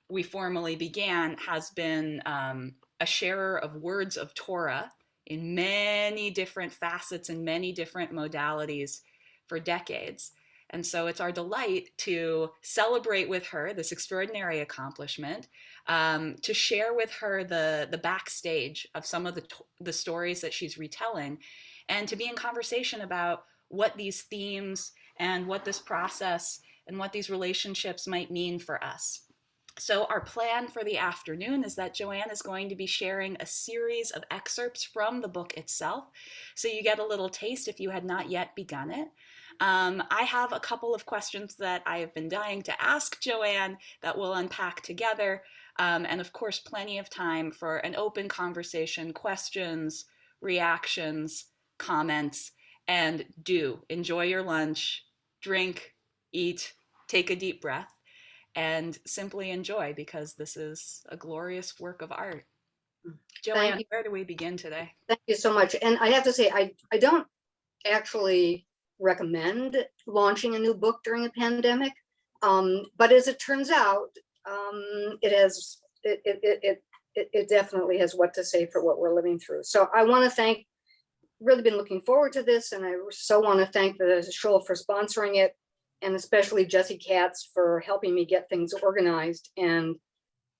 we formally began, has been a sharer of words of Torah in many different facets and many different modalities for decades. And so it's our delight to celebrate with her this extraordinary accomplishment, to share with her the backstage of some of the stories that she's retelling, and to be in conversation about what these themes and what this process and what these relationships might mean for us. So, our plan for the afternoon is that Joanne is going to be sharing a series of excerpts from the book itself. So, you get a little taste if you had not yet begun it. I have a couple of questions that I have been dying to ask Joanne that we'll unpack together. And of course, plenty of time for an open conversation, questions, reactions, comments, and do enjoy your lunch, drink, eat, take a deep breath, and simply enjoy, because this is a glorious work of art. Thank Joanne, you. where do we begin today? Thank you so much. And I have to say, I don't actually recommend launching a new book during a pandemic. But as it turns out, it definitely has what to say for what we're living through. So I want to thank, really been looking forward to this, and I so want to thank the Shul for sponsoring it, and especially Jesse Katz for helping me get things organized, and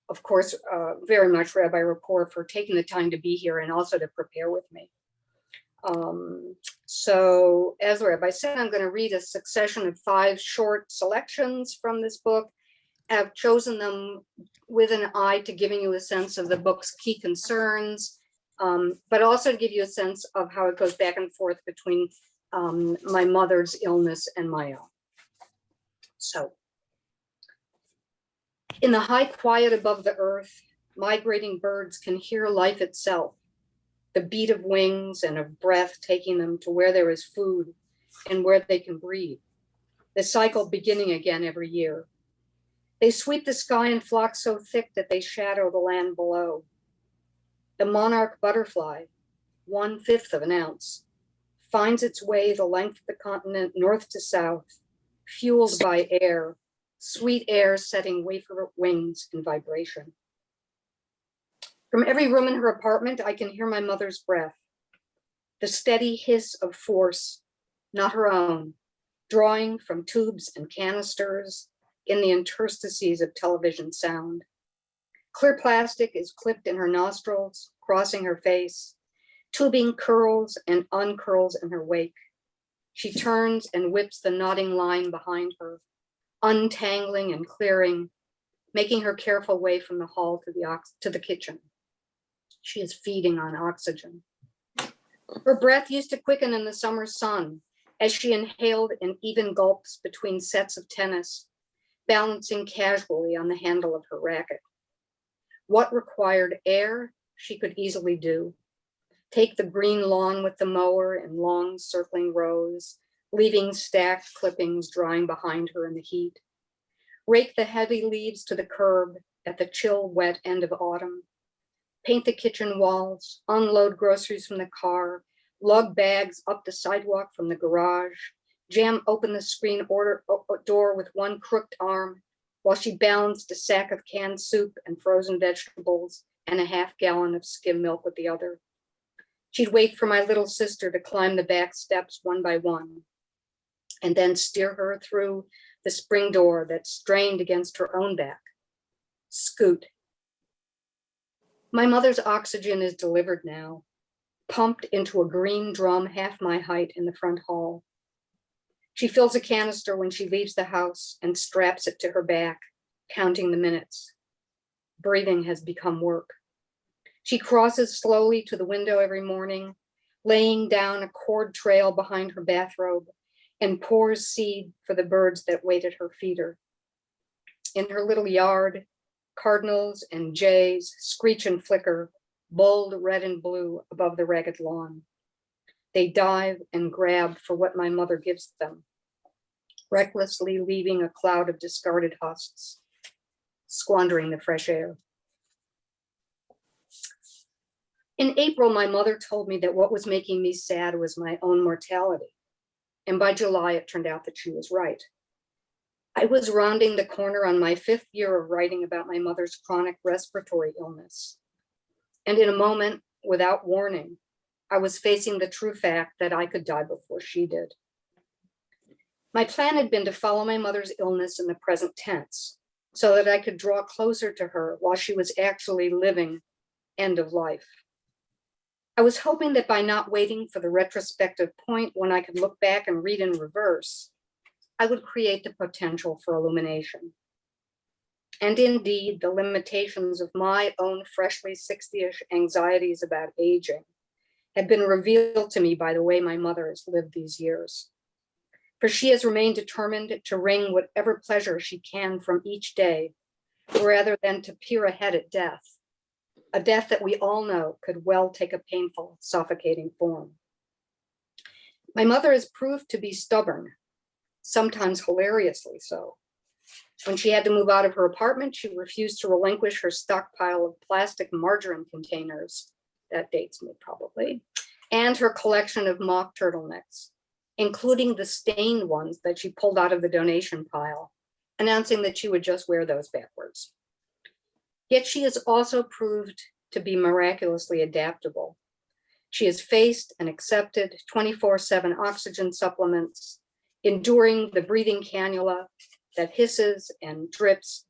of course, very much Rabbi Rapport for taking the time to be here and also to prepare with me. So as the Rabbi said, I'm going to read a succession of 5 short selections from this book. I've chosen them with an eye to giving you a sense of the book's key concerns, but also to give you a sense of how it goes back and forth between my mother's illness and my own. So, in the high quiet above the earth, migrating birds can hear life itself, the beat of wings and of breath taking them to where there is food and where they can breathe, the cycle beginning again every year. They sweep the sky in flocks so thick that they shadow the land below. The monarch butterfly, 1/5 of an ounce, finds its way the length of the continent north to south, fueled by air, sweet air setting wafer wings in vibration. From every room in her apartment, I can hear my mother's breath, the steady hiss of force, not her own, drawing from tubes and canisters in the interstices of television sound. Clear plastic is clipped in her nostrils, crossing her face. Tubing curls and uncurls in her wake. She turns and whips the knotting line behind her, untangling and clearing, making her careful way from the hall to the kitchen. She is feeding on oxygen. Her breath used to quicken in the summer sun as she inhaled in even gulps between sets of tennis, balancing casually on the handle of her racket. What required air, she could easily do. Take the green lawn with the mower in long circling rows, leaving stacked clippings drying behind her in the heat. Rake the heavy leaves to the curb at the chill, wet end of autumn. Paint the kitchen walls, unload groceries from the car, lug bags up the sidewalk from the garage, jam open the screen door with one crooked arm while she balanced a sack of canned soup and frozen vegetables and a half-gallon of skim milk with the other. She'd wait for my little sister to climb the back steps one by one, and then steer her through the spring door that strained against her own back. Scoot. My mother's oxygen is delivered now, pumped into a green drum half my height in the front hall. She fills a canister when she leaves the house and straps it to her back, counting the minutes. Breathing has become work. She crosses slowly to the window every morning, laying down a cord trail behind her bathrobe, and pours seed for the birds that wait at her feeder. In her little yard, cardinals and jays screech and flicker, bold red and blue above the ragged lawn. They dive and grab for what my mother gives them, recklessly leaving a cloud of discarded husks, squandering the fresh air. In April, my mother told me that what was making me sad was my own mortality. And by July, it turned out that she was right. I was rounding the corner on my 5th year of writing about my mother's chronic respiratory illness. And in a moment, without warning, I was facing the true fact that I could die before she did. My plan had been to follow my mother's illness in the present tense so that I could draw closer to her while she was actually living end of life. I was hoping that by not waiting for the retrospective point when I could look back and read in reverse, I would create the potential for illumination. And indeed, the limitations of my own freshly 60-ish anxieties about aging had been revealed to me by the way my mother has lived these years. For she has remained determined to wring whatever pleasure she can from each day, rather than to peer ahead at death, a death that we all know could well take a painful, suffocating form. My mother has proved to be stubborn, sometimes hilariously so. When she had to move out of her apartment, she refused to relinquish her stockpile of plastic margarine containers, that dates me probably, and her collection of mock turtlenecks, including the stained ones that she pulled out of the donation pile, announcing that she would just wear those backwards. Yet she has also proved to be miraculously adaptable. She has faced and accepted 24/7 oxygen supplements, enduring the breathing cannula that hisses and drips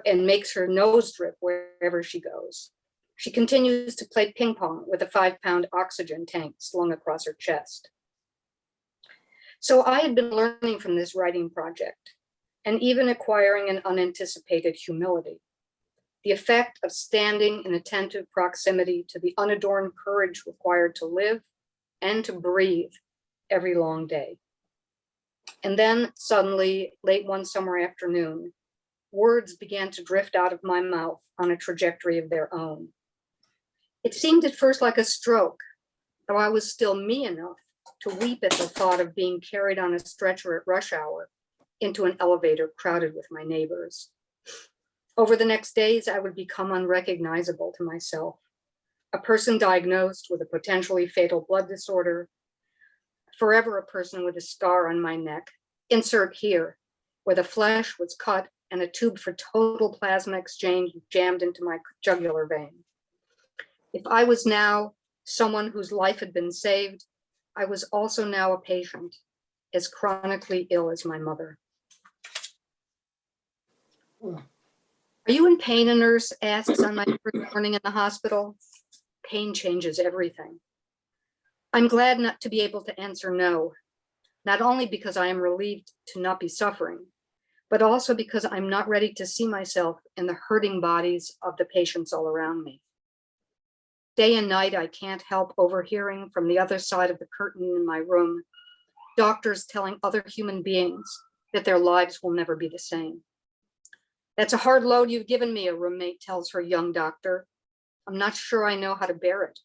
and makes her nose drip wherever she goes. She continues to play ping pong with a 5-pound oxygen tank slung across her chest. So I had been learning from this writing project and even acquiring an unanticipated humility, the effect of standing in attentive proximity to the unadorned courage required to live and to breathe every long day. And then suddenly, late one summer afternoon, words began to drift out of my mouth on a trajectory of their own. It seemed at first like a stroke, though I was still me enough to weep at the thought of being carried on a stretcher at rush hour into an elevator crowded with my neighbors. Over the next days, I would become unrecognizable to myself, a person diagnosed with a potentially fatal blood disorder, forever a person with a scar on my neck, insert here, where the flesh was cut and a tube for total plasma exchange jammed into my jugular vein. If I was now someone whose life had been saved, I was also now a patient, as chronically ill as my mother. Are you in pain? A nurse asks on my first morning in the hospital. Pain changes everything. I'm glad not to be able to answer no, not only because I am relieved to not be suffering, but also because I'm not ready to see myself in the hurting bodies of the patients all around me. Day and night, I can't help overhearing from the other side of the curtain in my room, doctors telling other human beings that their lives will never be the same. That's a hard load you've given me, a roommate tells her young doctor. I'm not sure I know how to bear it.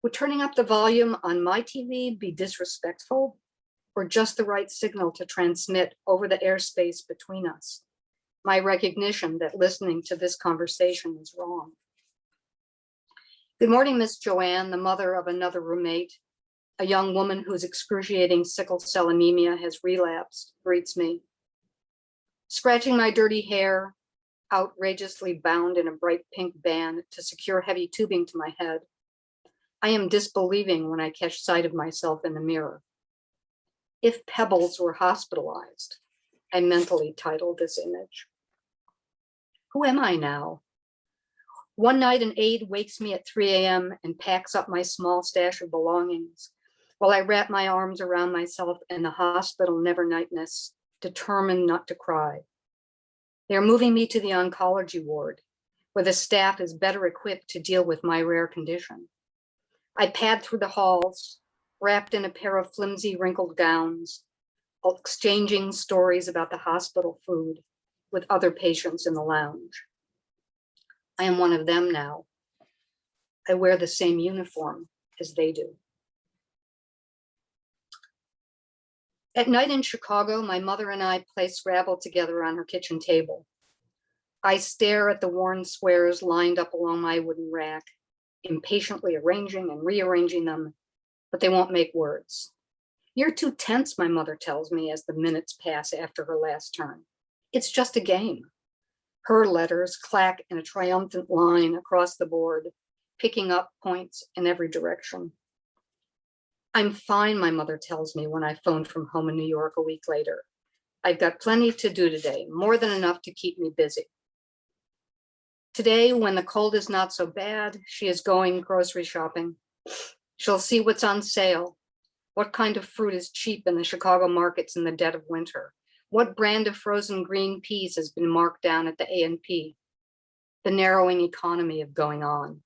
Would turning up the volume on my TV be disrespectful, or just the right signal to transmit over the airspace between us? My recognition that listening to this conversation is wrong. Good morning, Miss Joanne, the mother of another roommate, a young woman whose excruciating sickle cell anemia has relapsed, greets me. Scratching my dirty hair, outrageously bound in a bright pink band to secure heavy tubing to my head, I am disbelieving when I catch sight of myself in the mirror. If Pebbles were hospitalized, I mentally titled this image. Who am I now? One night, an aide wakes me at 3 a.m. and packs up my small stash of belongings while I wrap my arms around myself in the hospital never-nightness, determined not to cry. They're moving me to the oncology ward, where the staff is better equipped to deal with my rare condition. I pad through the halls, wrapped in a pair of flimsy, wrinkled gowns, exchanging stories about the hospital food with other patients in the lounge. I am one of them now. I wear the same uniform as they do. At night in Chicago, my mother and I play Scrabble together on her kitchen table. I stare at the worn squares lined up along my wooden rack, impatiently arranging and rearranging them, but they won't make words. You're too tense, my mother tells me as the minutes pass after her last turn. It's just a game. Her letters clack in a triumphant line across the board, picking up points in every direction. I'm fine, my mother tells me when I phone from home in New York a week later. I've got plenty to do today, more than enough to keep me busy. Today, when the cold is not so bad, she is going grocery shopping. She'll see what's on sale, what kind of fruit is cheap in the Chicago markets in the dead of winter, what brand of frozen green peas has been marked down at the A&P, the narrowing economy of going on.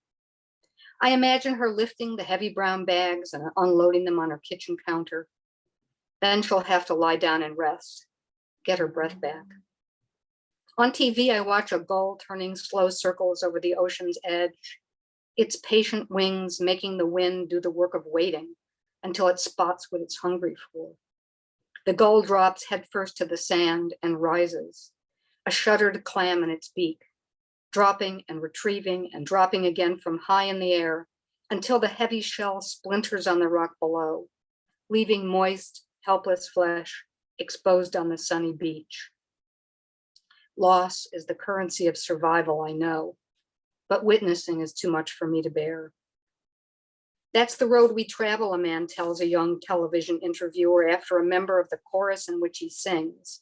I imagine her lifting the heavy brown bags and unloading them on her kitchen counter. Then she'll have to lie down and rest, get her breath back. On TV, I watch a gull turning slow circles over the ocean's edge, its patient wings making the wind do the work of waiting until it spots what it's hungry for. The gull drops headfirst to the sand and rises, a shuttered clam in its beak, dropping and retrieving and dropping again from high in the air until the heavy shell splinters on the rock below, leaving moist, helpless flesh exposed on the sunny beach. Loss is the currency of survival, I know, but witnessing is too much for me to bear. That's the road we travel, a man tells a young television interviewer after a member of the chorus in which he sings,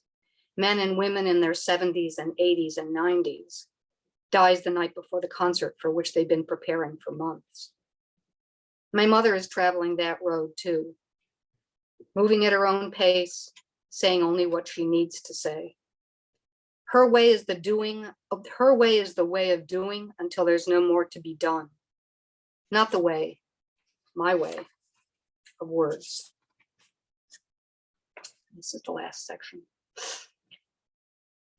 men and women in their 70s and 80s and 90s, dies the night before the concert for which they've been preparing for months. My mother is traveling that road too, moving at her own pace, saying only what she needs to say. Her way is the way of doing until there's no more to be done. Not the way, my way of words. This is the last section.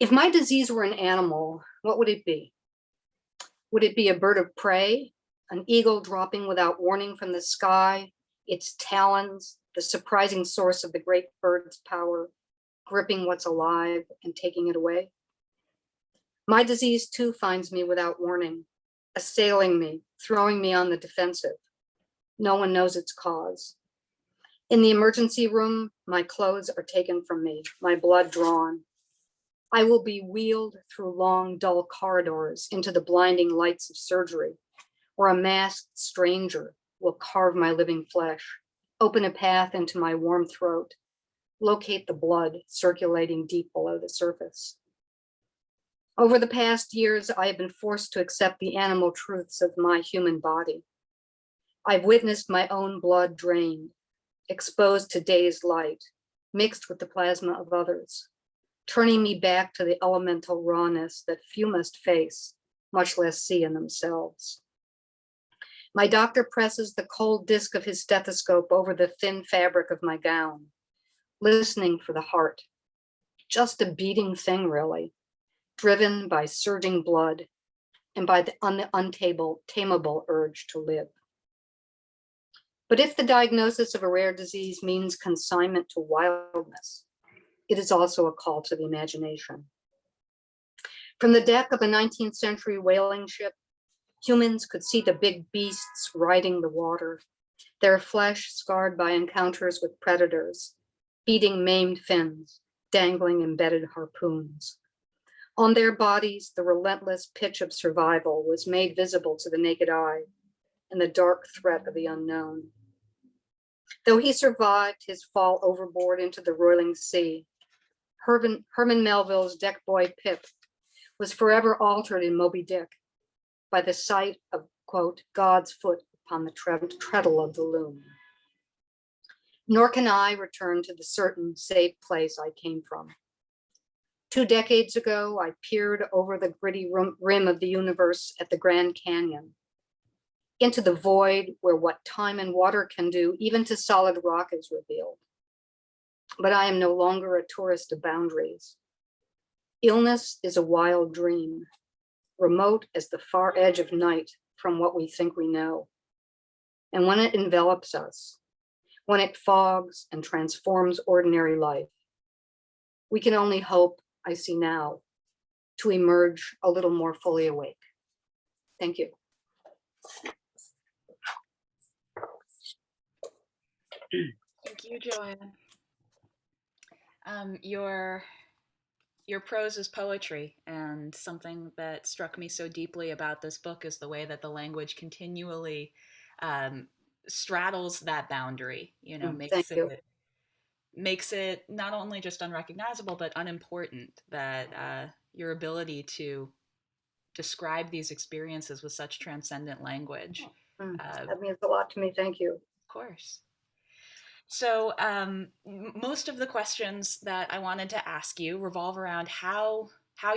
If my disease were an animal, what would it be? Would it be a bird of prey, an eagle dropping without warning from the sky, its talons, the surprising source of the great bird's power, gripping what's alive and taking it away? My disease too finds me without warning, assailing me, throwing me on the defensive. No one knows its cause. In the emergency room, my clothes are taken from me, my blood drawn. I will be wheeled through long, dull corridors into the blinding lights of surgery, where a masked stranger will carve my living flesh, open a path into my warm throat, locate the blood circulating deep below the surface. Over the past years, I have been forced to accept the animal truths of my human body. I've witnessed my own blood drained, exposed to day's light, mixed with the plasma of others, turning me back to the elemental rawness that few must face, much less see in themselves. My doctor presses the cold disc of his stethoscope over the thin fabric of my gown, listening for the heart. Just a beating thing, really, driven by surging blood and by the untamable urge to live. But if the diagnosis of a rare disease means consignment to wildness, it is also a call to the imagination. From the deck of a 19th century whaling ship, humans could see the big beasts riding the water, their flesh scarred by encounters with predators, beating maimed fins, dangling embedded harpoons. On their bodies, the relentless pitch of survival was made visible to the naked eye and the dark threat of the unknown. Though he survived his fall overboard into the roiling sea, Herman Melville's deck boy Pip was forever altered in Moby Dick by the sight of, quote, God's foot upon the treadle of the loom. Nor can I return to the certain safe place I came from. 2 decades ago, I peered over the gritty rim of the universe at the Grand Canyon, into the void where what time and water can do, even to solid rock, is revealed. But I am no longer a tourist of boundaries. Illness is a wild dream, remote as the far edge of night from what we think we know. And when it envelops us, when it fogs and transforms ordinary life, we can only hope, I see now, to emerge a little more fully awake. Thank you. Thank you, Joanne. Your prose is poetry, and something that struck me so deeply about this book is the way that the language continually um, straddles that boundary. You know, Thank you. makes it not only just unrecognizable but unimportant. That your ability to describe these experiences with such transcendent language. Of That means a lot to me. Thank you. course. So, most of the questions that I wanted to ask you revolve around how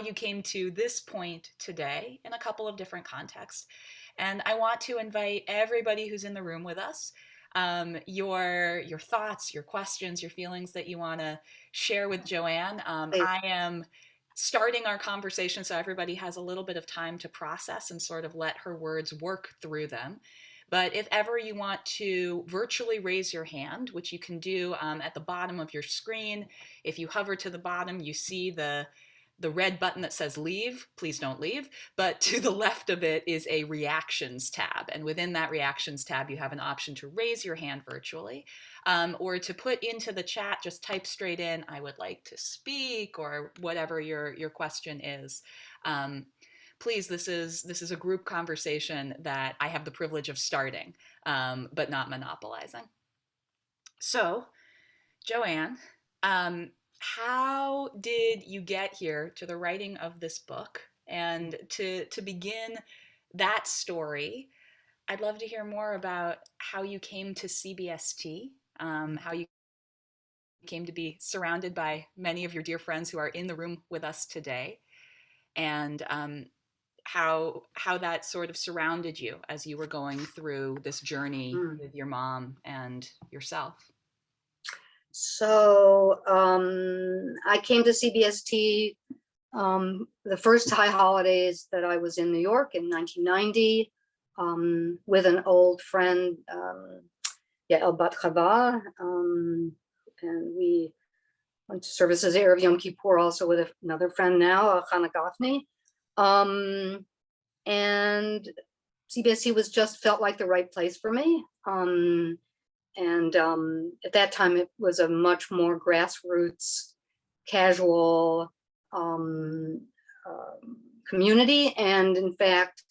you came to this point today in a couple of different contexts. And I want to invite everybody who's in the room with us, your thoughts, your questions, your feelings that you want to share with Joanne. Please. I am starting our conversation so everybody has a little bit of time to process and sort of let her words work through them. But if ever you want to virtually raise your hand, which you can do at the bottom of your screen, if you hover to the bottom, you see the red button that says leave. Please don't leave. But to the left of it is a reactions tab. And within that reactions tab, you have an option to raise your hand virtually, or to put into the chat, just type straight in, I would like to speak, or whatever your question is. Please, this is a group conversation that I have the privilege of starting, but not monopolizing. So, Joanne, how did you get here to the writing of this book? And to begin that story, I'd love to hear more about how you came to CBST, how you came to be surrounded by many of your dear friends who are in the room with us today, and how that sort of surrounded you as you were going through this journey with your mom and yourself. So I came to CBST the first high holidays that I was in New York in 1990 with an old friend, Yael Bat Chava, and we went to services Erev Yom Kippur also with another friend now, Chana Gafni. And CBST was just felt like the right place for me. And at that time, it was a much more grassroots, casual community. And in fact,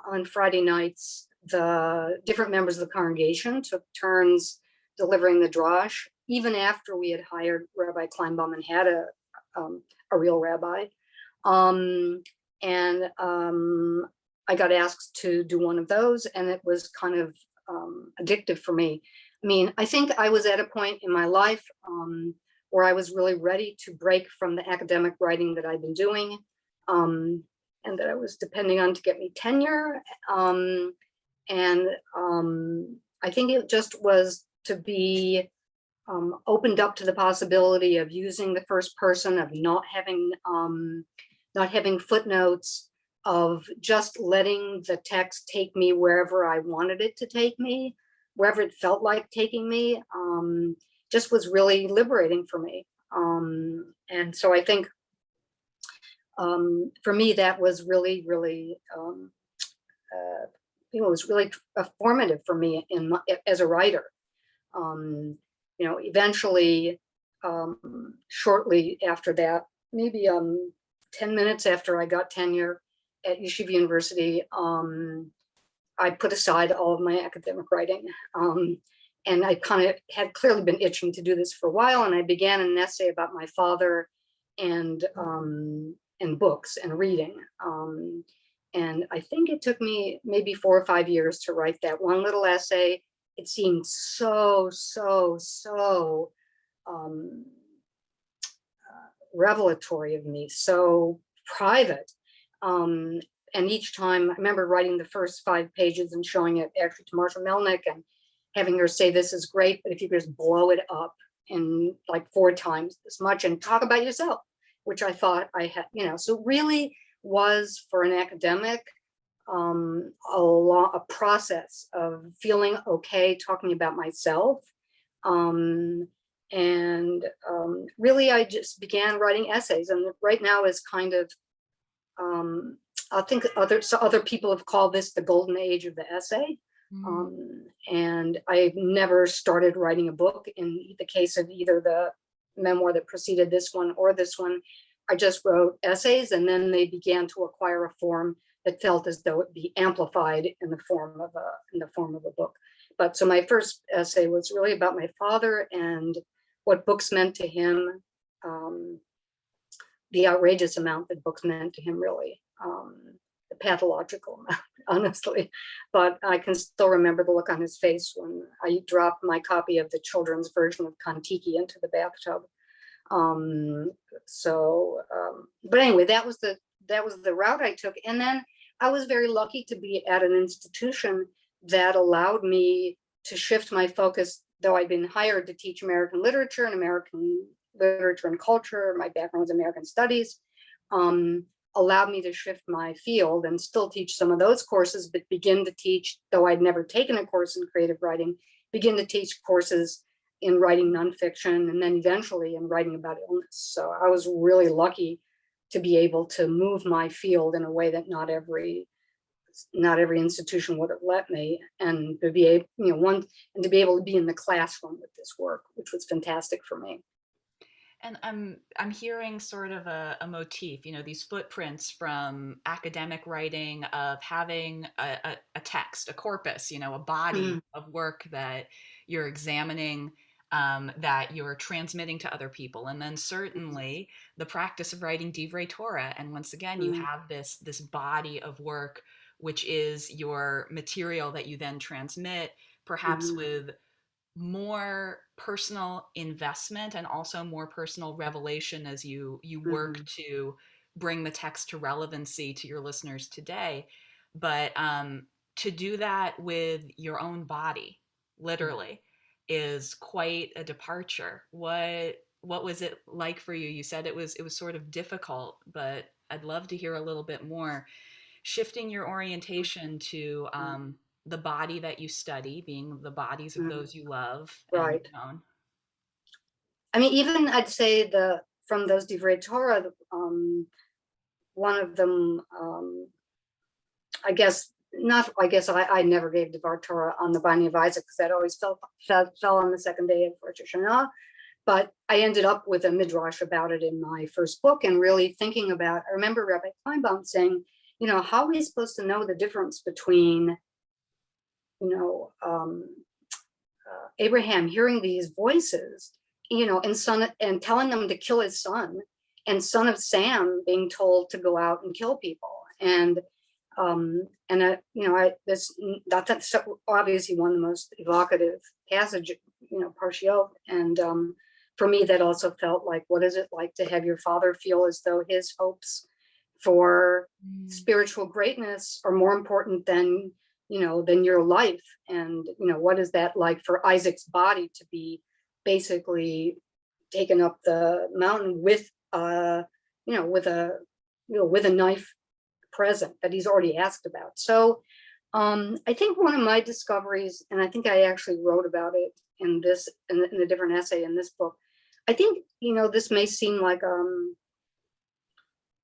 on Friday nights, the different members of the congregation took turns delivering the drash, even after we had hired Rabbi Kleinbaum and had a real rabbi. I got asked to do one of those, and it was kind of addictive for me. I mean, I think I was at a point in my life where I was really ready to break from the academic writing that I'd been doing and that I was depending on to get me tenure. I think it just was to be opened up to the possibility of using the first person, of not having footnotes, of just letting the text take me wherever I wanted it to take me, wherever it felt like taking me, just was really liberating for me. And so I think for me, that was really, really, it was really formative for me as a writer. Eventually, shortly after that, maybe 10 minutes after I got tenure at Yeshiva University, I put aside all of my academic writing. And I kind of had clearly been itching to do this for a while. And I began an essay about my father and books and reading. And I think it took me maybe 4 or 5 years to write that one little essay. It seemed so revelatory of me, so private. And each time I remember writing the first 5 pages and showing it actually to Marsha Melnick and having her say, this is great, but if you could just blow it up in like 4 times as much and talk about yourself, which I thought I had, so really was for an academic, a process of feeling okay talking about myself. Really, I just began writing essays, and right now is kind of, I think other people have called this the golden age of the essay. Mm. And I've never started writing a book. In the case of either the memoir that preceded this one or this one, I just wrote essays, and then they began to acquire a form that felt as though it be amplified in the form of a book. But so my first essay was really about my father and what books meant to him, the outrageous amount that books meant to him, really, the pathological amount, honestly. But I can still remember the look on his face when I dropped my copy of the children's version of Kon-Tiki into the bathtub. But anyway, that was the route I took. And then I was very lucky to be at an institution that allowed me to shift my focus, though I'd been hired to teach American literature and culture. My background was American studies. Allowed me to shift my field and still teach some of those courses, but begin to teach, though I'd never taken a course in creative writing, begin to teach courses in writing nonfiction, and then eventually in writing about illness. So I was really lucky to be able to move my field in a way that not every institution would have let me, and to be able, and to be able to be in the classroom with this work, which was fantastic for me. And I'm hearing sort of a motif, these footprints from academic writing of having a text, a corpus, a body of work that you're examining, that you're transmitting to other people, and then certainly the practice of writing divrei Torah. And once again, you have this body of work, which is your material that you then transmit, perhaps with more personal investment and also more personal revelation as you work to bring the text to relevancy to your listeners today. But to do that with your own body, literally, is quite a departure. What was it like for you? You said it was sort of difficult, but I'd love to hear a little bit more. Shifting your orientation to the body that you study, being the bodies of those you love and Right. your own. I mean, even I'd say from those divrei Torah, one of them, I guess not. I guess I never gave divrei Torah on the Binding of Isaac because that always fell on the second day of Rosh Hashanah. But I ended up with a midrash about it in my first book, and really thinking about. I remember Rabbi Kleinbaum saying, how are we supposed to know the difference between, Abraham hearing these voices, and telling them to kill his son, and son of Sam being told to go out and kill people, that's obviously one of the most evocative passage, partial, and for me that also felt like, what is it like to have your father feel as though his hopes for spiritual greatness are more important than your life, and what is that like for Isaac's body to be basically taken up the mountain with a knife present that he's already asked about. So I think one of my discoveries, and I think I actually wrote about it in a different essay in this book. I think this may seem like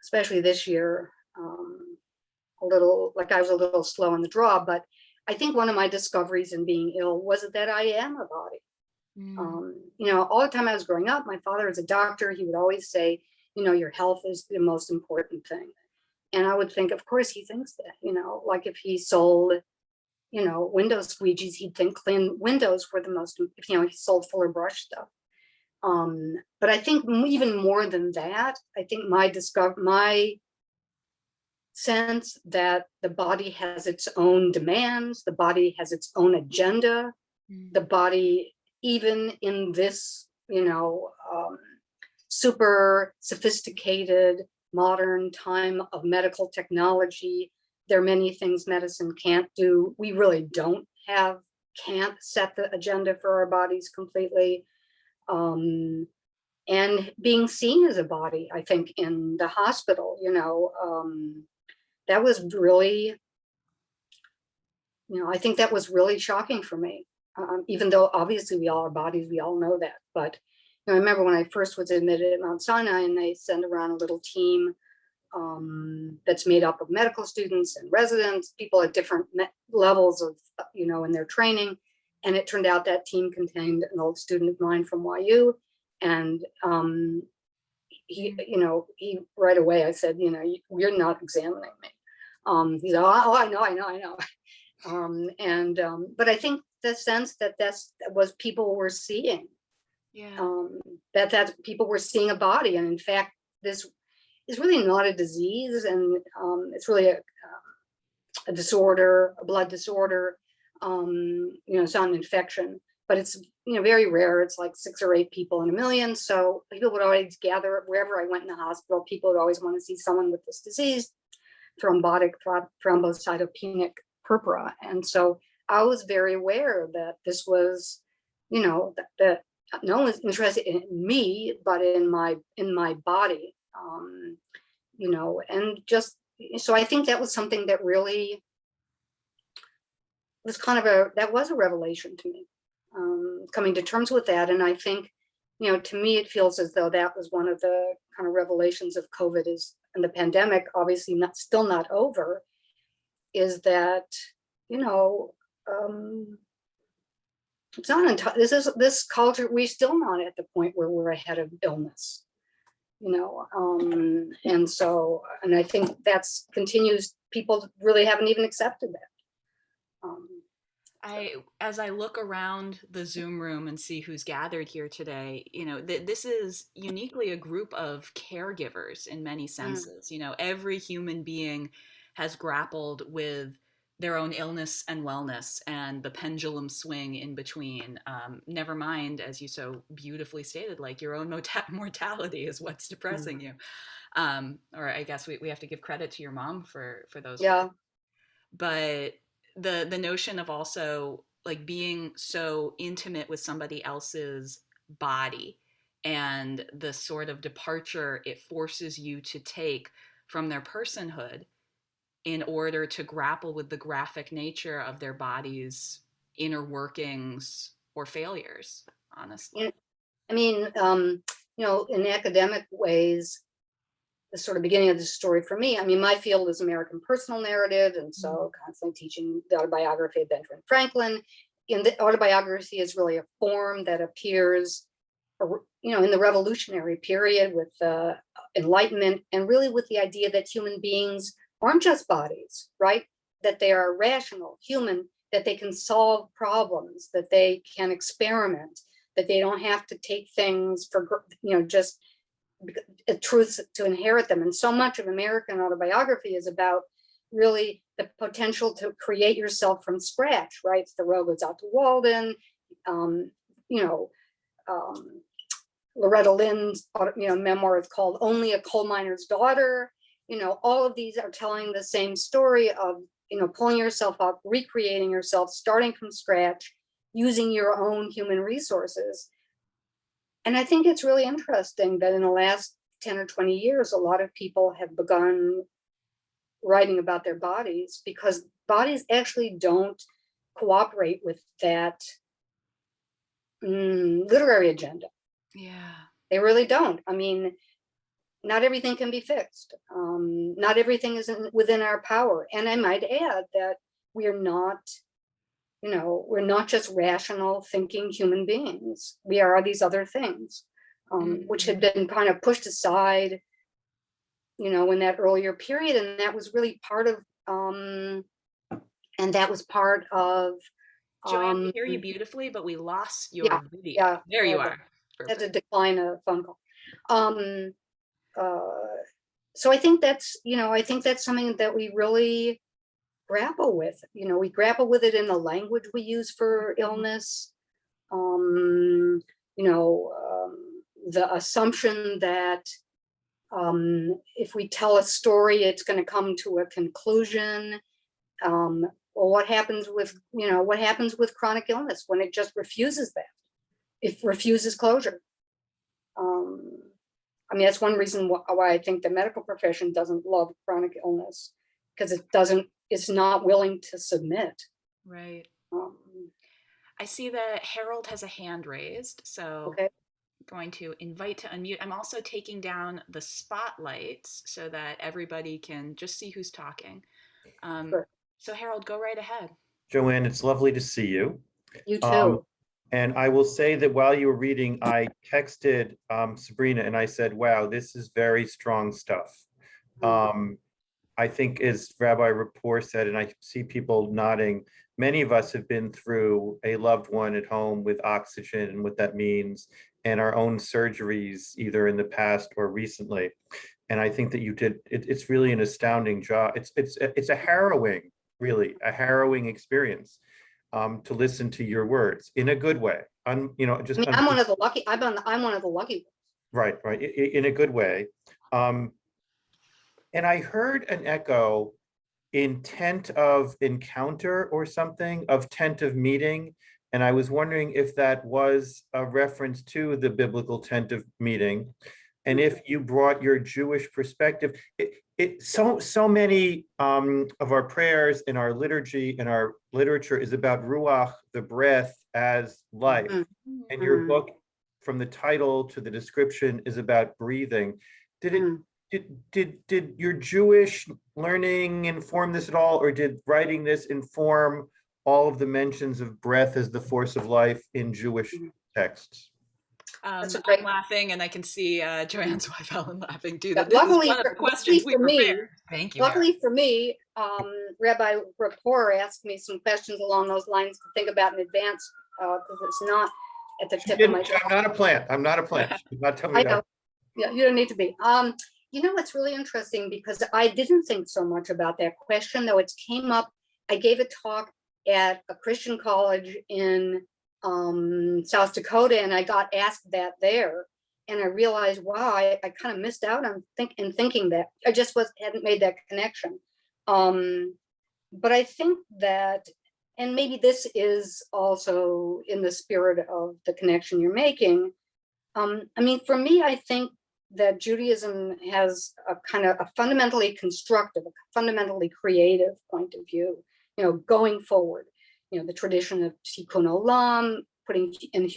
especially this year, a little like I was a little slow in the draw, but I think one of my discoveries in being ill was that I am a body. All the time I was growing up, my father was a doctor. He would always say, your health is the most important thing. And I would think, of course he thinks that, like if he sold, window squeegees, he'd think clean windows were the most, he sold Fuller Brush stuff. But I think even more than that, I think my sense that the body has its own demands, the body has its own agenda, the body, even in this, super sophisticated modern time of medical technology, there are many things medicine can't do. We really can't set the agenda for our bodies completely. And being seen as a body, I think in the hospital, that was really, I think that was really shocking for me. Even though obviously we all are bodies, we all know that. But I remember when I first was admitted at Mount Sinai, and they sent around a little team that's made up of medical students and residents, people at different levels of, in their training. And it turned out that team contained an old student of mine from YU. And he right away, I said, you're not examining me. He said, oh, I know. But I think the sense that was people were seeing, that people were seeing a body. And in fact, this is really not a disease, and it's really a disorder, a blood disorder. It's not an infection, but it's very rare. It's like 6 or 8 people in a million. So people would always gather wherever I went in the hospital. People would always want to see someone with this disease, thrombotic thrombocytopenic purpura. And so I was very aware that this was, that no one was interested in me, but in my body. And just, so I think that was something that really was that was a revelation to me, coming to terms with that. And I think, to me, it feels as though that was one of the kind of revelations of COVID and the pandemic, obviously still not over, is that, it's not this culture, we're still not at the point where we're ahead of illness. And so, and I think that's continues, people really haven't even accepted that. As I look around the Zoom room and see who's gathered here today, this is uniquely a group of caregivers in many senses. Every human being has grappled with their own illness and wellness and the pendulum swing in between. Never mind, as you so beautifully stated, like your own mortality is what's depressing you. Or I guess we have to give credit to your mom for those words. But the notion of also like being so intimate with somebody else's body and the sort of departure it forces you to take from their personhood in order to grapple with the graphic nature of their body's inner workings or failures, honestly. I mean, in academic ways, the sort of beginning of the story for me, my field is American personal narrative, and so constantly teaching the autobiography of Benjamin Franklin. And the autobiography is really a form that appears, in the revolutionary period with Enlightenment, and really with the idea that human beings aren't just bodies, right? That they are rational, human, that they can solve problems, that they can experiment, that they don't have to take things for, just truths to inherit them. And so much of American autobiography is about really the potential to create yourself from scratch, right? Thoreau goes out to Walden, Loretta Lynn's memoir is called Only a Coal Miner's Daughter. All of these are telling the same story of, pulling yourself up, recreating yourself, starting from scratch, using your own human resources. And I think it's really interesting that in the last 10 or 20 years, a lot of people have begun writing about their bodies, because bodies actually don't cooperate with that literary agenda. Yeah. They really don't. Not everything can be fixed. Not everything is within our power. And I might add that we're not just rational thinking human beings. We are these other things, which had been kind of pushed aside, in that earlier period. And that was really part of, Joanne, we hear you beautifully, but we lost your video. Yeah, there you are. Had to decline a phone call. So I think that's something that we really grapple with. We grapple with it in the language we use for illness. The assumption that if we tell a story, it's going to come to a conclusion. Well, what happens with chronic illness when it just refuses that? It refuses closure. That's one reason why I think the medical profession doesn't love chronic illness, because it's not willing to submit. Right. I see that Harold has a hand raised, so okay. going to invite to unmute. I'm also taking down the spotlights so that everybody can just see who's talking. Sure. So Harold, go right ahead. Joanne, it's lovely to see you. You too. And I will say that while you were reading, I texted Sabrina and I said, wow, this is very strong stuff. I think as Rabbi Rapport said, and I see people nodding, many of us have been through a loved one at home with oxygen and what that means, and our own surgeries, either in the past or recently. And I think that you did, it's really an astounding job. It's a harrowing, really, a harrowing experience to listen to your words in a good way. I'm one of the lucky, I'm one of the lucky ones. Right, in a good way. And I heard an echo in tent of encounter or something, of tent of meeting. And I was wondering if that was a reference to the biblical tent of meeting. And if you brought your Jewish perspective, so many of our prayers in our liturgy and our literature is about ruach, the breath, as life. And your book, from the title to the description, is about breathing. Did your Jewish learning inform this at all, or did writing this inform all of the mentions of breath as the force of life in Jewish texts? I'm laughing, and I can see Joanne's wife Ellen laughing too. That luckily, this is one of the questions we prepared. Thank you. Luckily for me, Rabbi Rapport asked me some questions along those lines to think about in advance, because it's not at the tip of my tongue. I'm not a plant. I'm not a plant. Not tell me that. Yeah, you don't need to be. You know, it's really interesting because I didn't think so much about that question, though it came up. I gave a talk at a Christian college in South Dakota, and I got asked that there. And I realized, wow, I kind of missed out on thinking that. I just hadn't made that connection. But I think that, and maybe this is also in the spirit of the connection you're making. I mean, for me, I think that Judaism has a kind of a fundamentally constructive, a fundamentally creative point of view, you know, going forward, you know, the tradition of tikkun olam, putting in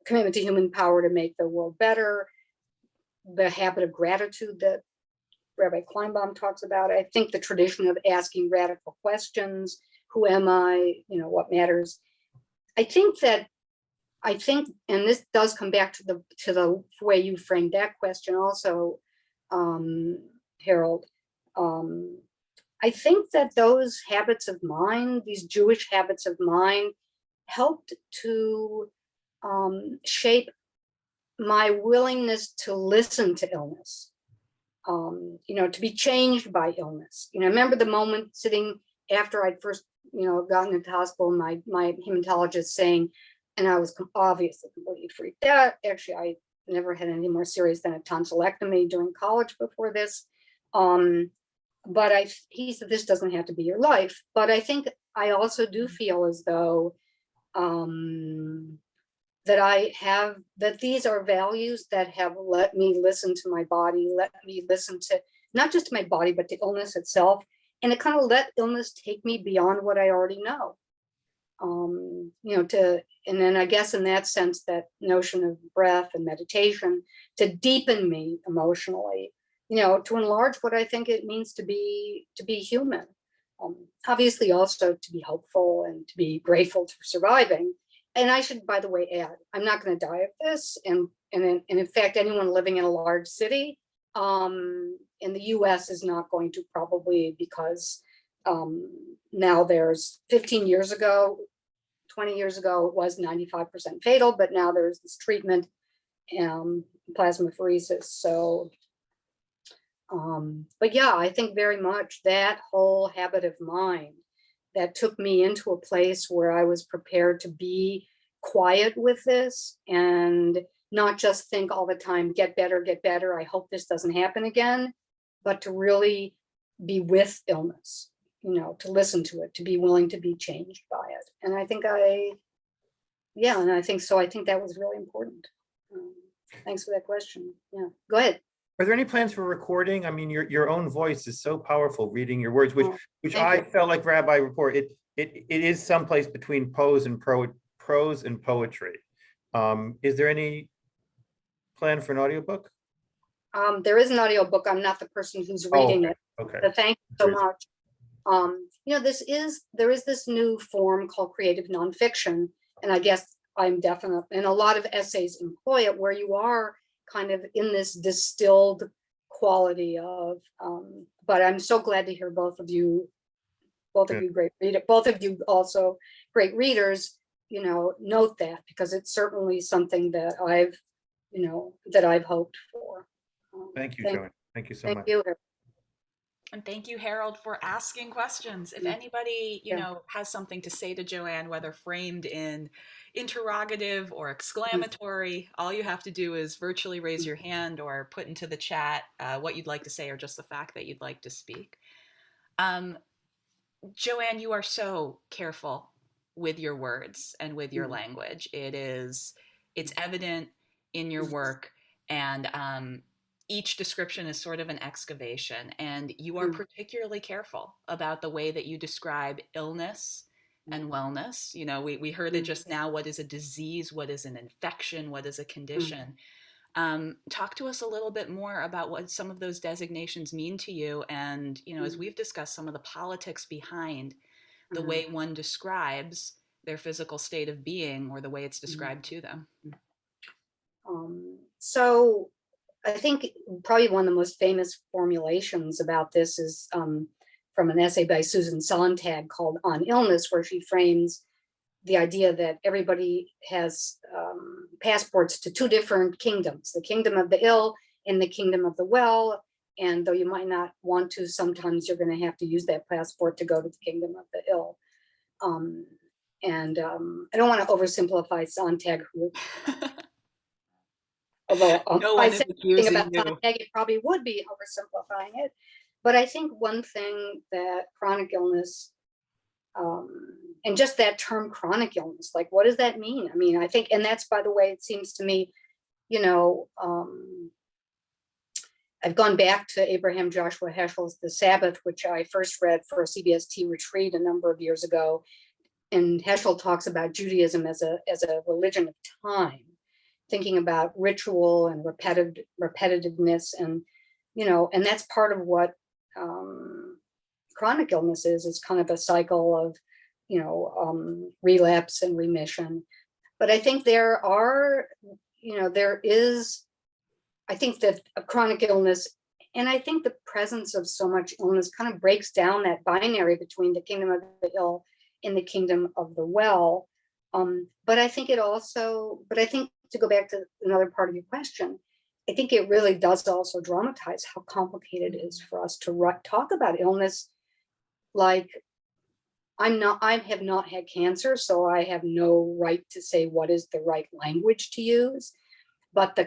commitment to human power to make the world better, the habit of gratitude that Rabbi Kleinbaum talks about. I think the tradition of asking radical questions, who am I, you know, what matters. I think, and this does come back to the way you framed that question also, Harold. I think that those habits of mind, these Jewish habits of mind, helped to shape my willingness to listen to illness, you know, to be changed by illness. You know, I remember the moment sitting after I'd first, you know, gotten into the hospital, my hematologist saying, and I was obviously completely freaked out. Actually, I never had anything more serious than a tonsillectomy during college before this. But he said, this doesn't have to be your life. But I think I also do feel as though that these are values that have let me listen to my body, let me listen to not just to my body, but to illness itself. And it kind of let illness take me beyond what I already know. You know, and then I guess in that sense, that notion of breath and meditation to deepen me emotionally, you know, to enlarge what I think it means to be human. Obviously also to be hopeful and to be grateful for surviving. And I should, by the way, add, I'm not going to die of this. And in fact, anyone living in a large city in the US is not going to, probably, because now there's 15 years ago, 20 years ago, it was 95% fatal, but now there's this treatment, plasmapheresis. So, but yeah, I think very much that whole habit of mind that took me into a place where I was prepared to be quiet with this and not just think all the time, get better, I hope this doesn't happen again, but to really be with illness, you know, to listen to it, to be willing to be changed by it. And I think I think so. I think that was really important. Thanks for that question. Yeah, go ahead. Are there any plans for recording? I mean, your own voice is so powerful reading your words, which I felt like Rabbi Rapport, it is someplace between prose and poetry. Is there any plan for an audiobook? There is an audiobook. I'm not the person who's Oh, reading okay. it. Okay. But thank you so much. There is this new form called creative nonfiction, and I guess I'm definitely, and a lot of essays employ it, where you are kind of in this distilled quality of, but I'm so glad to hear both of you great reader, both of you also great readers, note that, because it's certainly something that I've hoped for. Thank you, Joanne. Thank you so Thank much. you. And thank you, Harold, for asking questions. If anybody, has something to say to Joanne, whether framed in interrogative or exclamatory, all you have to do is virtually raise your hand or put into the chat what you'd like to say, or just the fact that you'd like to speak. Joanne, you are so careful with your words and with your language. It's evident in your work, and each description is sort of an excavation, and you are particularly careful about the way that you describe illness and wellness. We heard it just now. What is a disease? What is an infection? What is a condition? Talk to us a little bit more about what some of those designations mean to you, and as we've discussed, some of the politics behind the way one describes their physical state of being, or the way it's described to them. So I think probably one of the most famous formulations about this is from an essay by Susan Sontag called On Illness, where she frames the idea that everybody has passports to two different kingdoms, the kingdom of the ill and the kingdom of the well. And though you might not want to, sometimes you're going to have to use that passport to go to the kingdom of the ill. I don't want to oversimplify Sontag, although No if I one is said anything accusing about you. Sontag, it probably would be oversimplifying it. But I think one thing that chronic illness, and just that term chronic illness, like, what does that mean? I mean, I think, and that's, by the way, it seems to me, I've gone back to Abraham Joshua Heschel's The Sabbath, which I first read for a CBST retreat a number of years ago. And Heschel talks about Judaism as a religion of time, thinking about ritual and repetitiveness, and and that's part of what chronic illness is kind of a cycle of relapse and remission. But I think I think that a chronic illness, and I think the presence of so much illness kind of breaks down that binary between the kingdom of the ill and the kingdom of the well. But I think to go back to another part of your question, I think it really does also dramatize how complicated it is for us to talk about illness. Like, I have not had cancer, so I have no right to say what is the right language to use. But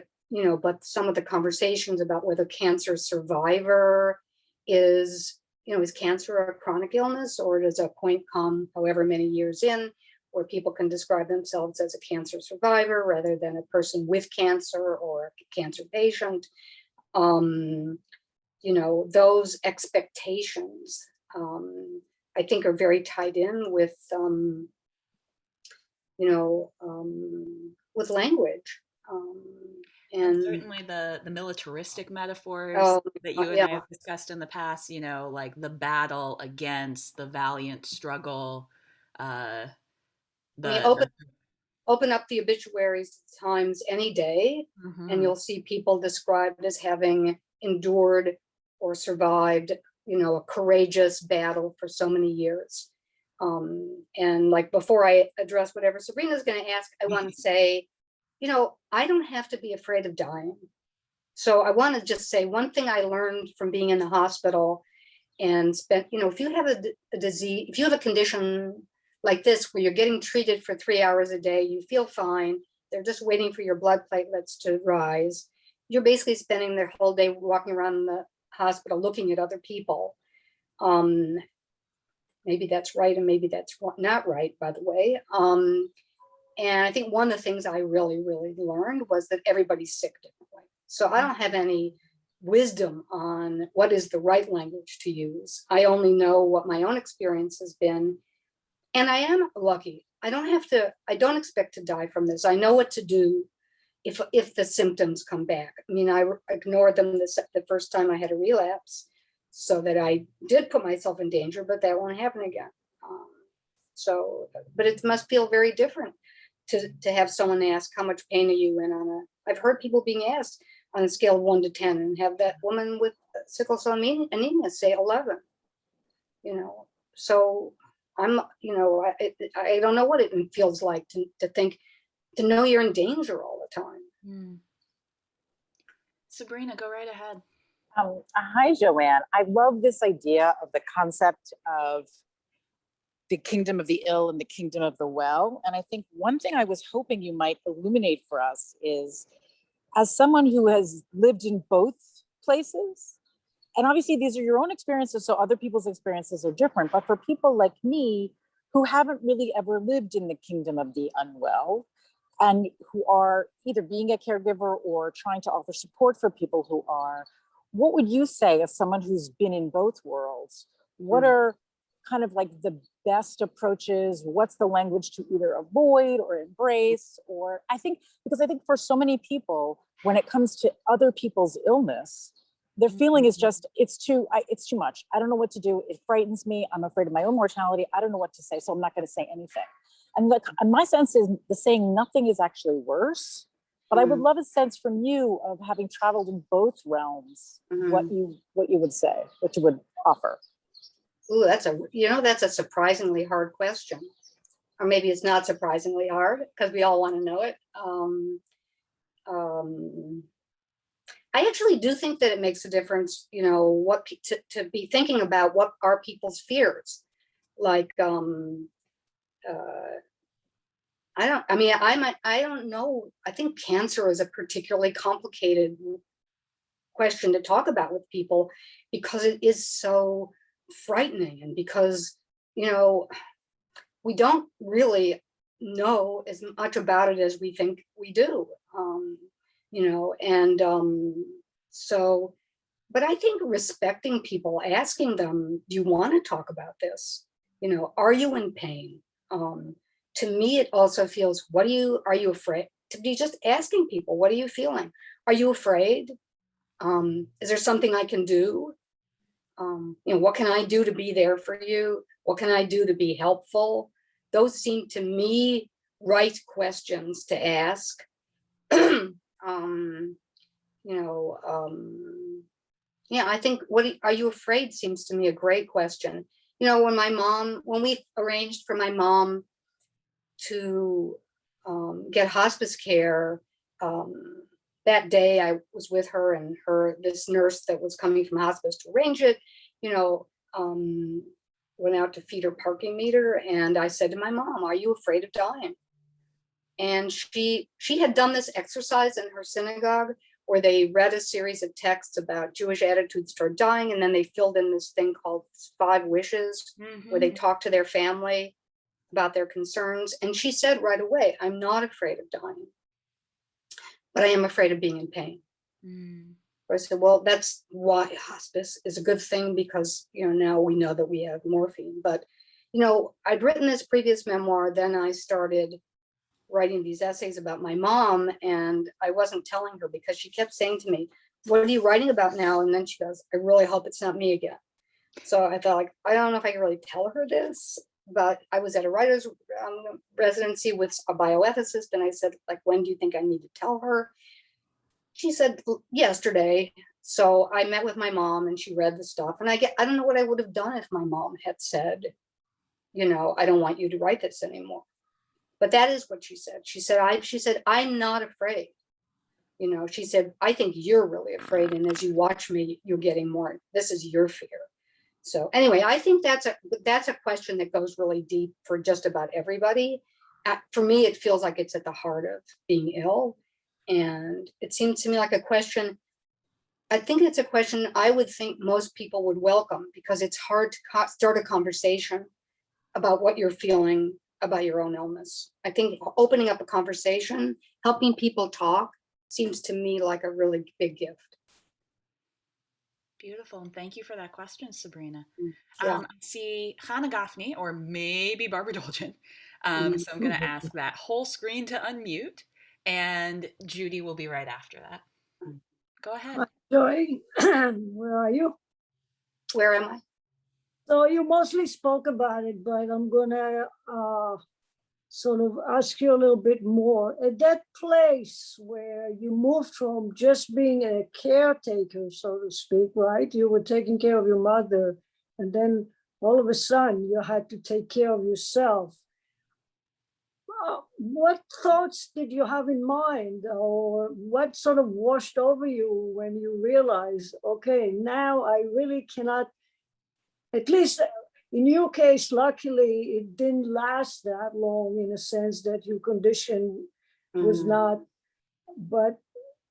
some of the conversations about whether cancer survivor is cancer a chronic illness, or does a point come however many years in where people can describe themselves as a cancer survivor rather than a person with cancer or a cancer patient. Those expectations, I think, are very tied in with language. And certainly the militaristic metaphors that you and I have discussed in the past, like the battle against the valiant struggle. Open up the obituaries Times any day, and you'll see people described as having endured or survived, a courageous battle for so many years. And like, before I address whatever Sabrina's going to ask, I want to say, I don't have to be afraid of dying. So I want to just say one thing I learned from being in the hospital and spent, if you have a disease, if you have a condition like this, where you're getting treated for 3 hours a day, you feel fine, they're just waiting for your blood platelets to rise. You're basically spending their whole day walking around the hospital looking at other people. Maybe that's right, and maybe that's not right, by the way. And I think one of the things I really, really learned was that everybody's sick differently. So I don't have any wisdom on what is the right language to use. I only know what my own experience has been. And I am lucky. I don't expect to die from this. I know what to do if the symptoms come back. I mean, I ignored them the first time I had a relapse, so that I did put myself in danger, but that won't happen again. Um, so, but it must feel very different to have someone ask, how much pain are you in on a, I've heard people being asked on a scale of 1 to 10, and have that woman with sickle cell anemia say 11, you know. So I'm, you know, I don't know what it feels like to think, to know you're in danger all the time. Mm. Sabrina, go right ahead. Hi, Joanne. I love this idea of the concept of the kingdom of the ill and the kingdom of the well. And I think one thing I was hoping you might illuminate for us is, as someone who has lived in both places, and obviously these are your own experiences, so other people's experiences are different, but for people like me who haven't really ever lived in the kingdom of the unwell, and who are either being a caregiver or trying to offer support for people who are, what would you say, as someone who's been in both worlds, what are kind of like the best approaches? What's the language to either avoid or embrace? Or because I think for so many people, when it comes to other people's illness, their feeling is just, it's too much. I don't know what to do. It frightens me. I'm afraid of my own mortality. I don't know what to say, so I'm not going to say anything. And my sense is the saying nothing is actually worse. But I would love a sense from you of having traveled in both realms, what you would say, what you would offer. Ooh, that's a surprisingly hard question. Or maybe it's not surprisingly hard, because we all want to know it. I actually do think that it makes a difference, you know, to be thinking about what are people's fears. Like, I don't know. I think cancer is a particularly complicated question to talk about with people, because it is so frightening, and because, you know, we don't really know as much about it as we think we do. You know, and so, but I think respecting people, asking them, do you want to talk about this? You know, are you in pain? To me, it also feels, are you afraid? To be just asking people, what are you feeling? Are you afraid? Is there something I can do? You know, what can I do to be there for you? What can I do to be helpful? Those seem to me right questions to ask. You know, yeah, I think, are you afraid seems to me a great question. You know, when we arranged for my mom to get hospice care, that day I was with her and this nurse that was coming from hospice to arrange it, you know, went out to feed her parking meter, and I said to my mom, are you afraid of dying? And she had done this exercise in her synagogue where they read a series of texts about Jewish attitudes toward dying, and then they filled in this thing called 5 wishes, where they talked to their family about their concerns. And she said right away, I'm not afraid of dying, but I am afraid of being in pain. I said, well, that's why hospice is a good thing, because, you know, now we know that we have morphine. But, you know, I'd written this previous memoir, then I started writing these essays about my mom, and I wasn't telling her, because she kept saying to me, what are you writing about now? And then she goes, I really hope it's not me again. So I thought, like, I don't know if I can really tell her this, but I was at a writer's residency with a bioethicist, and I said, like, when do you think I need to tell her? She said, yesterday. So I met with my mom, and she read the stuff, and I don't know what I would have done if my mom had said, you know, I don't want you to write this anymore. But that is what she said. She said, I'm not afraid. You know, she said, I think you're really afraid. And as you watch me, you're getting more, this is your fear. So anyway, I think that's a question that goes really deep for just about everybody. For me, it feels like it's at the heart of being ill. And it seems to me like a question, I think it's a question I would think most people would welcome, because it's hard to start a conversation about what you're feeling about your own illness. I think opening up a conversation, helping people talk, seems to me like a really big gift. Beautiful. And thank you for that question, Sabrina. Yeah. I see Hannah Gaffney, or maybe Barbara Dolgen. So I'm going to ask that whole screen to unmute. and Judy will be right after that. Go ahead. Joy, where are you? Where am I? So you mostly spoke about it, but I'm gonna sort of ask you a little bit more. At that place where you moved from just being a caretaker, so to speak, right? You were taking care of your mother, and then all of a sudden you had to take care of yourself. What thoughts did you have in mind, or what sort of washed over you when you realized, okay, now I really cannot, at least in your case, luckily, it didn't last that long in a sense that your condition was not, but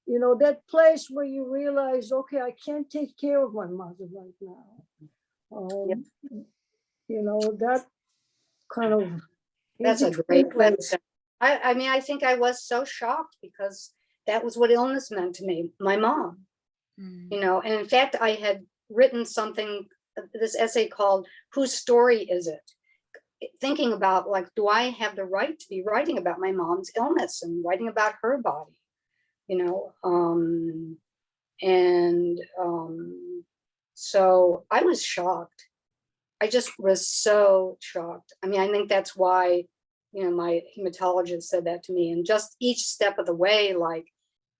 you know, that place where you realize, okay, I can't take care of my mother right now. Yep. You know, that kind of That's a in-between great place. question. I mean, I think I was so shocked because that was what illness meant to me, my mom, you know, and in fact, I had written something, this essay called Whose Story Is It? Thinking about, like, do I have the right to be writing about my mom's illness and writing about her body, you know? So I was shocked. I just was so shocked. I mean, I think that's why, you know, my hematologist said that to me. And just each step of the way, like,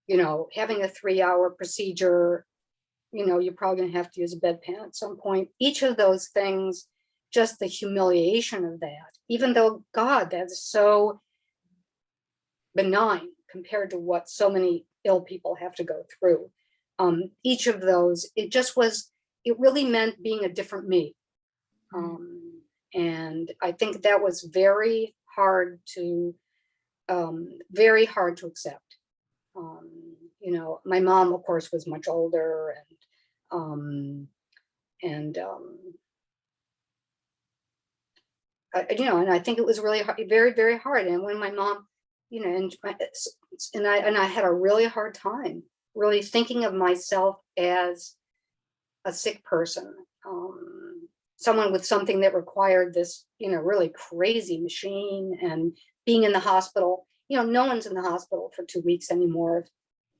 you know, having a 3-hour procedure, you know, you're probably going to have to use a bedpan at some point. Each of those things, just the humiliation of that, even though, God, that's so benign compared to what so many ill people have to go through. Each of those, it just was, it really meant being a different me. And I think that was very hard to accept. You know, my mom, of course, was much older, you know, and I think it was really hard, very, very hard. And when my mom, you know, and I had a really hard time really thinking of myself as a sick person. Someone with something that required this, you know, really crazy machine, and being in the hospital. You know, no one's in the hospital for 2 weeks anymore,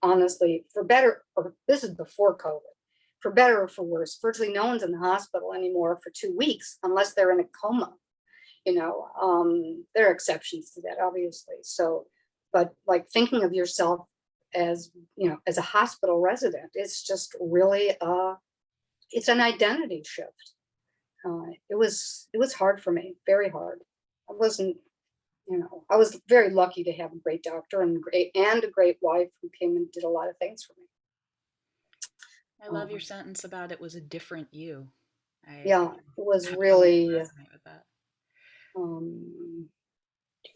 honestly, for better, or this is before COVID, for better or for worse. Virtually no one's in the hospital anymore for 2 weeks unless they're in a coma. You know, there are exceptions to that, obviously. So, but like thinking of yourself as, you know, as a hospital resident, it's just really, it's an identity shift. It was hard for me, very hard. I wasn't, you know, I was very lucky to have a great doctor and a great wife who came and did a lot of things for me. I love your sentence about it was a different you. Yeah, it was really, resonate with that. You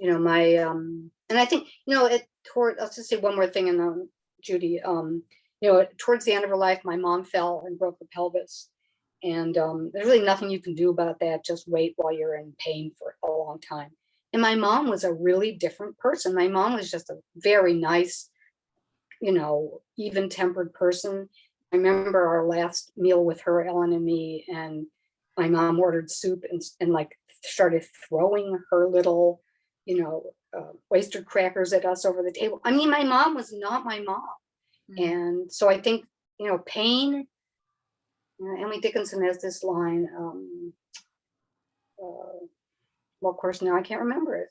know, my, and I think, you know, I'll just say one more thing, and then Judy, you know, towards the end of her life, my mom fell and broke her pelvis. And there's really nothing you can do about that. Just wait while you're in pain for a long time. And my mom was a really different person. My mom was just a very nice, you know, even-tempered person. I remember our last meal with her, Ellen and me, and my mom ordered soup and like started throwing her little, you know, oyster crackers at us over the table. I mean, my mom was not my mom. And so I think, you know, pain, Emily Dickinson has this line, well, of course, now I can't remember it.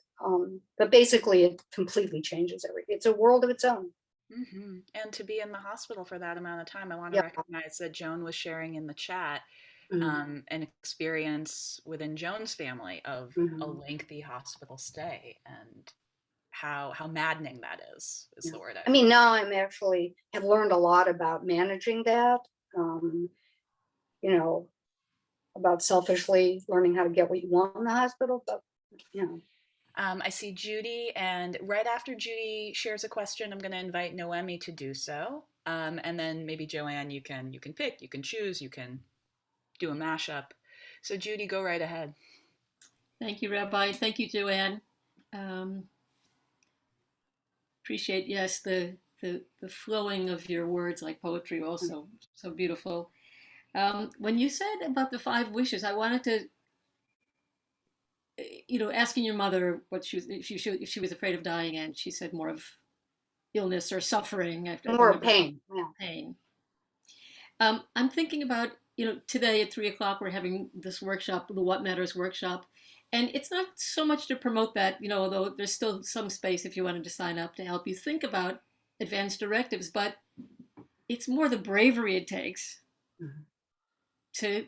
But basically, it completely changes everything. It's a world of its own. And to be in the hospital for that amount of time, I want to recognize that Joan was sharing in the chat an experience within Joan's family of a lengthy hospital stay, and how maddening that is the word. I mean, now I'm actually have learned a lot about managing that. You know, about selfishly learning how to get what you want in the hospital, but you know. I see Judy, and right after Judy shares a question, I'm going to invite Noemi to do so, and then maybe Joanne, you can pick, you can choose, you can do a mashup. So Judy, go right ahead. Thank you, Rabbi. Thank you, Joanne. Appreciate, yes, the flowing of your words like poetry, also so beautiful. When you said about the 5 wishes, I wanted to, you know, asking your mother what she was, if she was afraid of dying, and she said more of illness or suffering. I More remember pain. Yeah. pain. I'm thinking about, today at 3 o'clock, we're having this workshop, the What Matters workshop. And it's not so much to promote that, although there's still some space if you wanted to sign up to help you think about advanced directives, but it's more the bravery it takes to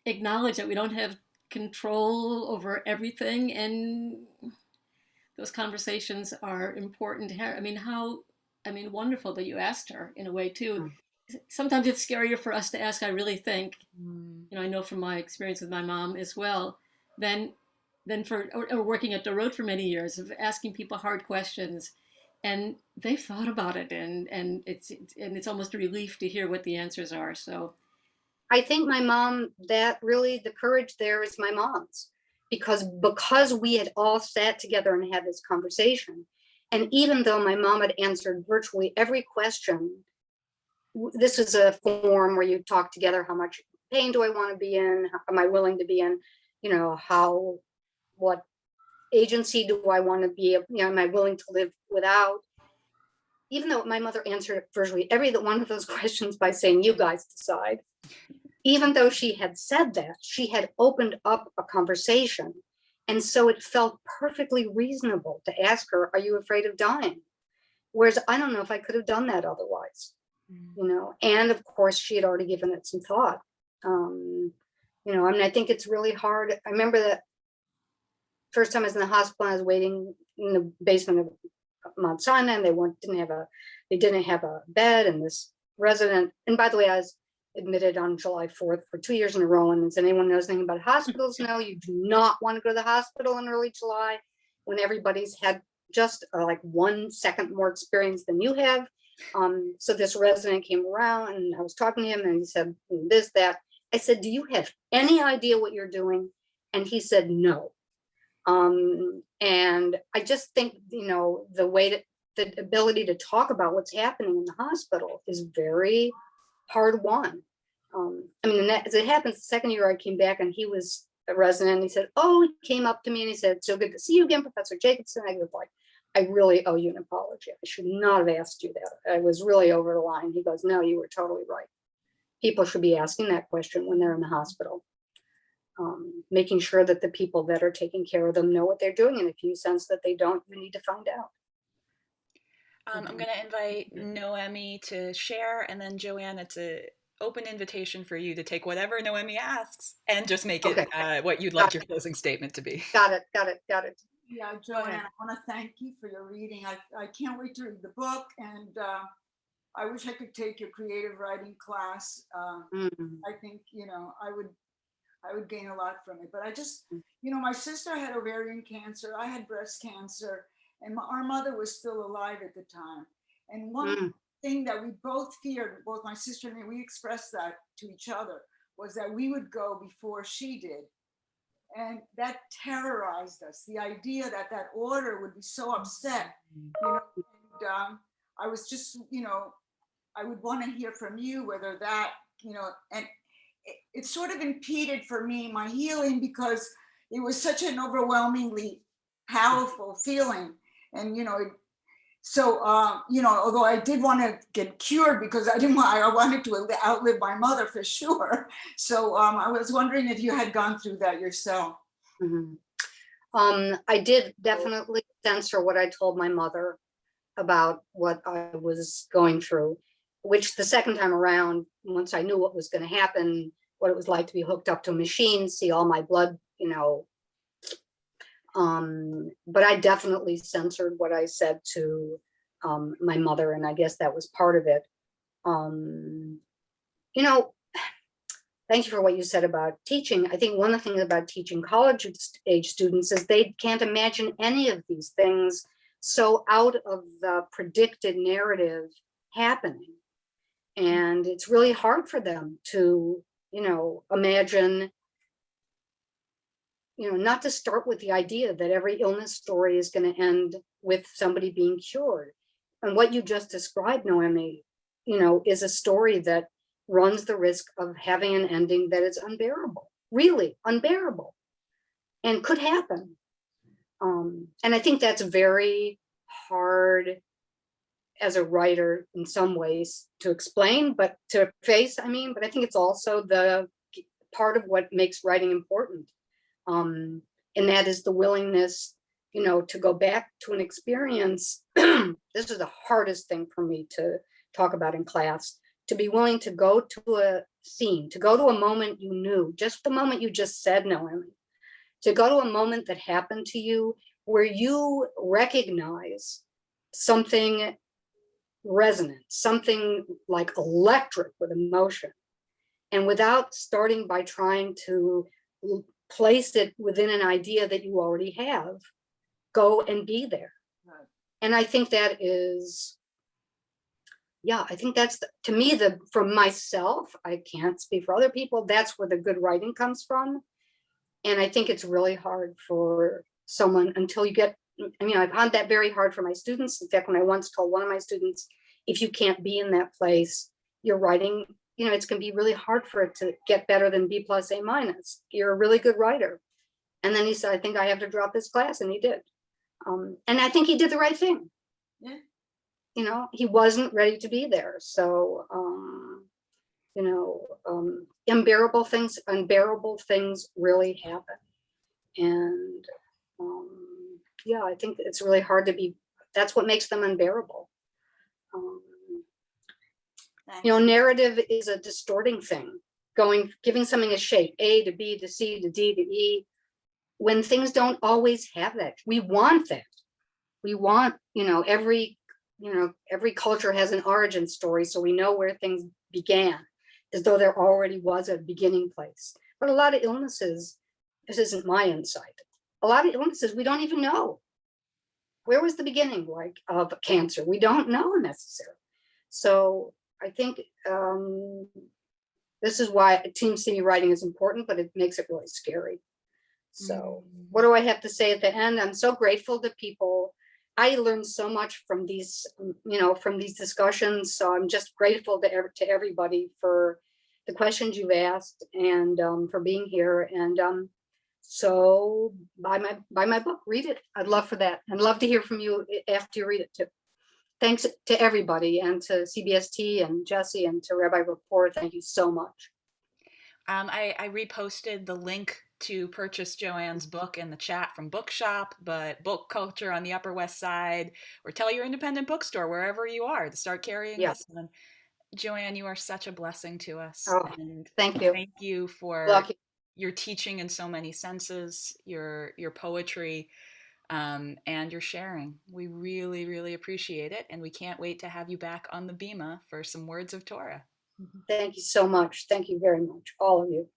acknowledge that we don't have control over everything, and those conversations are important to have. Wonderful that you asked her in a way too. Sometimes it's scarier for us to ask, I really think, I know from my experience with my mom as well, than for or working at the road for many years, of asking people hard questions, and they've thought about it, and it's almost a relief to hear what the answers are. So I think my mom, that really, the courage there is my mom's, because we had all sat together and had this conversation. And even though my mom had answered virtually every question, this is a forum where you talk together, how much pain do I want to be in? How am I willing to be in? What agency do I want to be? Am I willing to live without? Even though my mother answered virtually every one of those questions by saying, you guys decide. Even though she had said that, she had opened up a conversation. And so it felt perfectly reasonable to ask her, are you afraid of dying? Whereas I don't know if I could have done that otherwise, and of course she had already given it some thought. I think it's really hard. I remember that first time I was in the hospital, I was waiting in the basement of Mount Sinai, and they didn't have a bed, and this resident, and by the way, I was admitted on July 4th for 2 years in a row. And does anyone knows anything about hospitals? No, you do not want to go to the hospital in early July when everybody's had just like 1 second more experience than you have. So this resident came around and I was talking to him and he said this, that. I said, do you have any idea what you're doing? And he said, no. And I just think, the way that the ability to talk about what's happening in the hospital is very hard won. As it happens, the second year I came back and he was a resident, and he said, he came up to me and he said, so good to see you again, Professor Jacobson. I was like, I really owe you an apology. I should not have asked you that. I was really over the line. He goes, no, you were totally right. People should be asking that question when they're in the hospital. Making sure that the people that are taking care of them know what they're doing. And if you sense that they don't, you need to find out. I'm going to invite Noemi to share, and then Joanne, it's an open invitation for you to take whatever Noemi asks and just make it what you'd like your closing statement to be. Got it. Yeah, Joanne, I want to thank you for your reading. I can't wait to read the book, and I wish I could take your creative writing class. I think, I would gain a lot from it. But I just, my sister had ovarian cancer, I had breast cancer, and our mother was still alive at the time. And one thing that we both feared, both my sister and me, we expressed that to each other, was that we would go before she did. And that terrorized us, the idea that that order would be so upset, and I was just, I would want to hear from you whether that, and it sort of impeded for me my healing, because it was such an overwhelmingly powerful feeling. And, although I did want to get cured because I wanted to outlive my mother for sure. So I was wondering if you had gone through that yourself. I did definitely censor what I told my mother about what I was going through, which the second time around, once I knew what was going to happen, what it was like to be hooked up to a machine, see all my blood, but I definitely censored what I said to my mother, and I guess that was part of it. Thank you for what you said about teaching. I think one of the things about teaching college age students is they can't imagine any of these things so out of the predicted narrative happening. And it's really hard for them to, imagine, not to start with the idea that every illness story is going to end with somebody being cured. And what you just described, Noemi, is a story that runs the risk of having an ending that is unbearable, really unbearable, and could happen. And I think that's very hard as a writer in some ways to explain, but to face, I mean, but I think it's also the part of what makes writing important. And that is the willingness, you know, to go back to an experience. This is the hardest thing for me to talk about in class, to be willing to go to a scene, to go to a moment you knew, just the moment you just said, Noemi, to go to a moment that happened to you where you recognize something resonant, something like electric with emotion. And without starting by trying to place it within an idea that you already have, go and be there. Right. And I think that is, yeah, I think that's, to me, from myself, I can't speak for other people, that's where the good writing comes from. And I think it's really hard for someone until you get, I mean, I found that very hard for my students. In fact, when I once told one of my students, if you can't be in that place, your writing, you know, it's going to be really hard for it to get better than B+, A-. You're a really good writer. And then he said, I think I have to drop this class. And he did. And I think he did the right thing. Yeah. You know, he wasn't ready to be there. So, you know, unbearable things really happen. And yeah, I think it's really hard to be, that's what makes them unbearable. You know, narrative is a distorting thing, giving something a shape, A to B to C to D to E, when things don't always have that. We want that. We want, you know, every culture has an origin story, so we know where things began, as though there already was a beginning place. But a lot of illnesses, this isn't my insight, a lot of illnesses we don't even know. Where was the beginning, like, of cancer? We don't know necessarily. So I think this is why team city writing is important, but it makes it really scary. So what do I have to say at the end? I'm so grateful to people. I learned so much from these, you know, from these discussions. So I'm just grateful to everybody for the questions you've asked and for being here. And so buy my book, read it. I'd love for that. And love to hear from you after you read it too. Thanks to everybody, and to CBST and Jesse and to Rabbi Rapport. Thank you so much. I reposted the link to purchase Joanne's book in the chat from Bookshop, but Book Culture on the Upper West Side, or tell your independent bookstore, wherever you are, to start carrying this one. Joanne, you are such a blessing to us. Oh, and thank you. Thank you for your teaching in so many senses, your poetry, and your sharing. We really, really appreciate it. And we can't wait to have you back on the Bima for some words of Torah. Thank you so much. Thank you very much, all of you.